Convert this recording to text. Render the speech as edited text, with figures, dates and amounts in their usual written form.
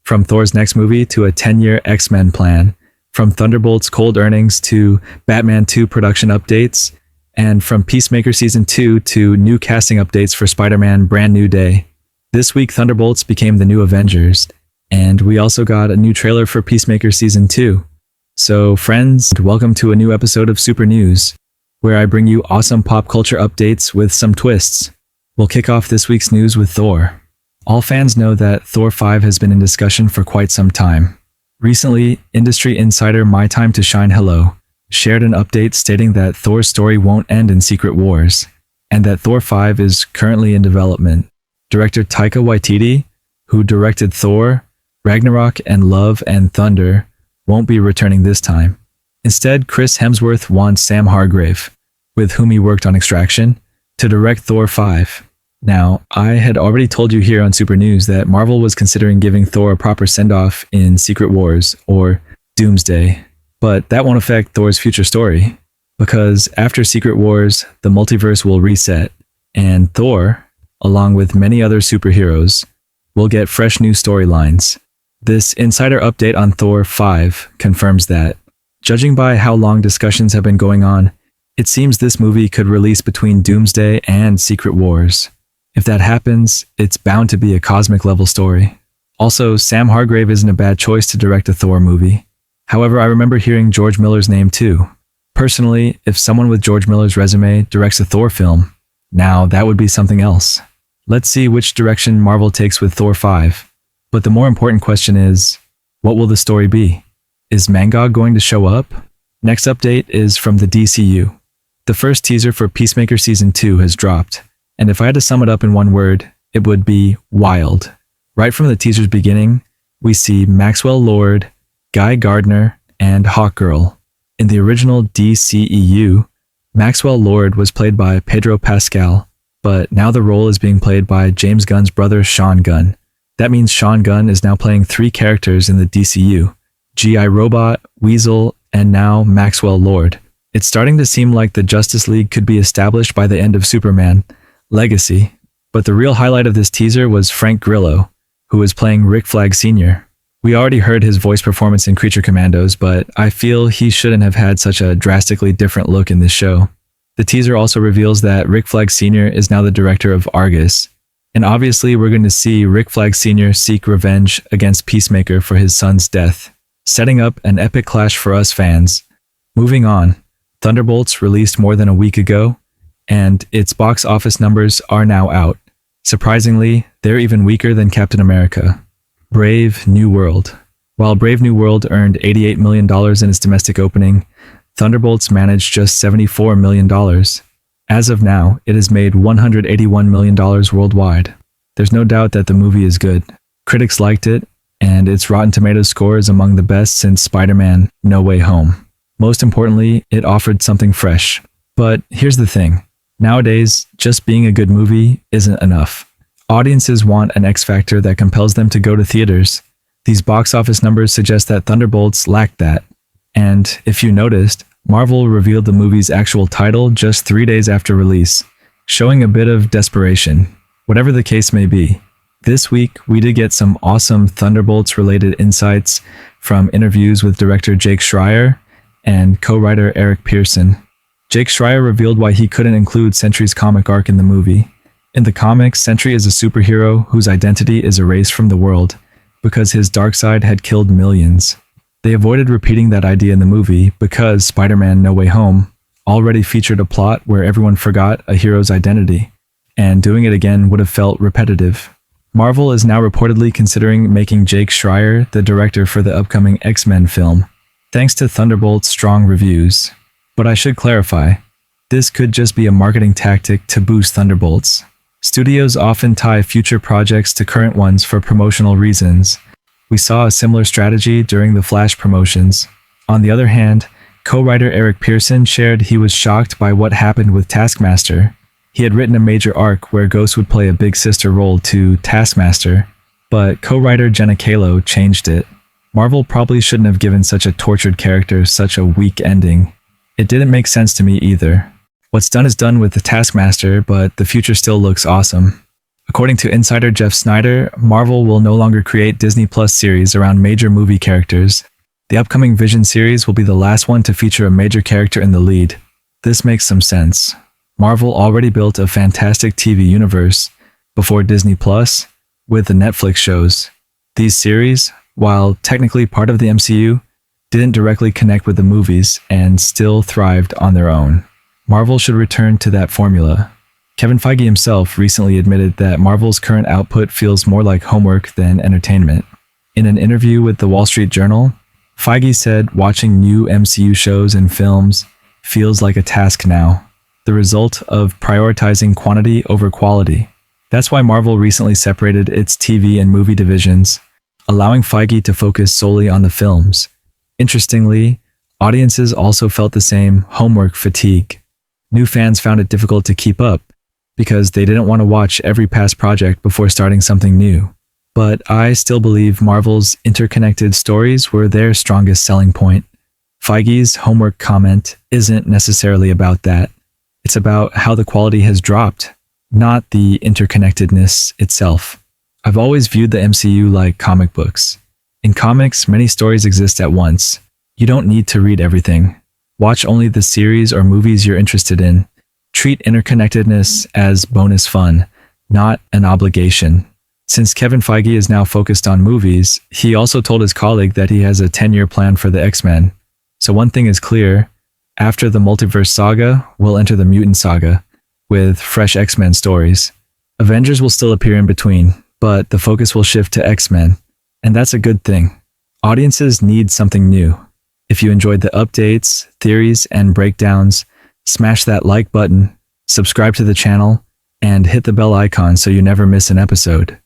From Thor's next movie to a 10-year X-Men plan, from Thunderbolts cold earnings to Batman 2 production updates, and from Peacemaker Season 2 to new casting updates for Spider-Man Brand New Day. This week, Thunderbolts became the new Avengers, and we also got a new trailer for Peacemaker Season 2. So, friends, welcome to a new episode of Super News, where I bring you awesome pop culture updates with some twists. We'll kick off this week's news with Thor. All fans know that Thor 5 has been in discussion for quite some time. Recently, industry insider My Time to Shine Hello shared an update stating that Thor's story won't end in Secret Wars, and that Thor 5 is currently in development. Director Taika Waititi, who directed Thor, Ragnarok, and Love and Thunder, won't be returning this time. Instead, Chris Hemsworth wants Sam Hargrave, with whom he worked on Extraction, to direct Thor 5. Now, I had already told you here on Super News that Marvel was considering giving Thor a proper send-off in Secret Wars, or Doomsday, but that won't affect Thor's future story, because after Secret Wars, the multiverse will reset, and Thor, along with many other superheroes, will get fresh new storylines. This insider update on Thor 5 confirms that. Judging by how long discussions have been going on, it seems this movie could release between Doomsday and Secret Wars. If that happens, it's bound to be a cosmic-level story. Also, Sam Hargrave isn't a bad choice to direct a Thor movie. However, I remember hearing George Miller's name too. Personally, if someone with George Miller's resume directs a Thor film, now that would be something else. Let's see which direction Marvel takes with Thor 5. But the more important question is, what will the story be? Is Mangog going to show up? Next update is from the DCU. The first teaser for Peacemaker Season 2 has dropped. And if I had to sum it up in one word, it would be wild. Right from the teaser's beginning, we see Maxwell Lord, Gardner, and Hawkgirl. In the original DCEU, Maxwell Lord was played by Pedro Pascal, but now the role is being played by James Gunn's brother Sean Gunn. That means Sean Gunn is now playing 3 characters in the DCU: G.I. Robot, Weasel, and now Maxwell Lord. It's starting to seem like the Justice League could be established by the end of Superman Legacy, but the real highlight of this teaser was Frank Grillo, who is playing Rick Flag Sr. We already heard his voice performance in Creature Commandos, but I feel he shouldn't have had such a drastically different look in this show. The teaser also reveals that Rick Flag Sr. is now the director of Argus, and obviously we're going to see Rick Flag Sr. seek revenge against Peacemaker for his son's death, setting up an epic clash for us fans. Moving on, Thunderbolts released more than a week ago, and its box office numbers are now out. Surprisingly, they're even weaker than Captain America. Brave New World. While Brave New World earned $88 million in its domestic opening, Thunderbolts managed just $74 million. As of now, it has made $181 million worldwide. There's no doubt that the movie is good. Critics liked it, and its Rotten Tomatoes score is among the best since Spider-Man No Way Home. Most importantly, it offered something fresh. But here's the thing. Nowadays, just being a good movie isn't enough. Audiences want an X factor that compels them to go to theaters. These box office numbers suggest that Thunderbolts lacked that. And if you noticed, Marvel revealed the movie's actual title just 3 days after release, showing a bit of desperation. Whatever the case may be, this week we did get some awesome Thunderbolts-related insights from interviews with director Jake Schreier and co-writer Eric Pearson. Jake Schreier revealed why he couldn't include Sentry's comic arc in the movie. In the comics, Sentry is a superhero whose identity is erased from the world because his dark side had killed millions. They avoided repeating that idea in the movie because Spider-Man No Way Home already featured a plot where everyone forgot a hero's identity, and doing it again would have felt repetitive. Marvel is now reportedly considering making Jake Schreier the director for the upcoming X-Men film, thanks to Thunderbolts' strong reviews. But I should clarify, this could just be a marketing tactic to boost Thunderbolts. Studios often tie future projects to current ones for promotional reasons. We saw a similar strategy during the Flash promotions. On the other hand, co-writer Eric Pearson shared he was shocked by what happened with Taskmaster. He had written a major arc where Ghost would play a big sister role to Taskmaster, but co-writer Jenna Kalo changed it. Marvel probably shouldn't have given such a tortured character such a weak ending. It didn't make sense to me either. What's done is done with the Taskmaster, but the future still looks awesome. According to insider Jeff Snyder, Marvel will no longer create Disney Plus series around major movie characters. The upcoming Vision series will be the last one to feature a major character in the lead. This makes some sense. Marvel already built a fantastic TV universe before Disney Plus with the Netflix shows. These series, while technically part of the MCU, didn't directly connect with the movies and still thrived on their own. Marvel should return to that formula. Kevin Feige himself recently admitted that Marvel's current output feels more like homework than entertainment. In an interview with the Wall Street Journal, Feige said watching new MCU shows and films feels like a task now, the result of prioritizing quantity over quality. That's why Marvel recently separated its TV and movie divisions, allowing Feige to focus solely on the films. Interestingly, audiences also felt the same homework fatigue. New fans found it difficult to keep up because they didn't want to watch every past project before starting something new. But I still believe Marvel's interconnected stories were their strongest selling point. Feige's homework comment isn't necessarily about that. It's about how the quality has dropped, not the interconnectedness itself. I've always viewed the MCU like comic books. In comics, many stories exist at once. You don't need to read everything. Watch only the series or movies you're interested in. Treat interconnectedness as bonus fun, not an obligation. Since Kevin Feige is now focused on movies, he also told his colleague that he has a 10-year plan for the X-Men. So one thing is clear, after the multiverse saga, we'll enter the Mutant Saga, with fresh X-Men stories. Avengers will still appear in between, but the focus will shift to X-Men, and that's a good thing. Audiences need something new. If you enjoyed the updates, theories, and breakdowns, smash that like button, subscribe to the channel, and hit the bell icon so you never miss an episode.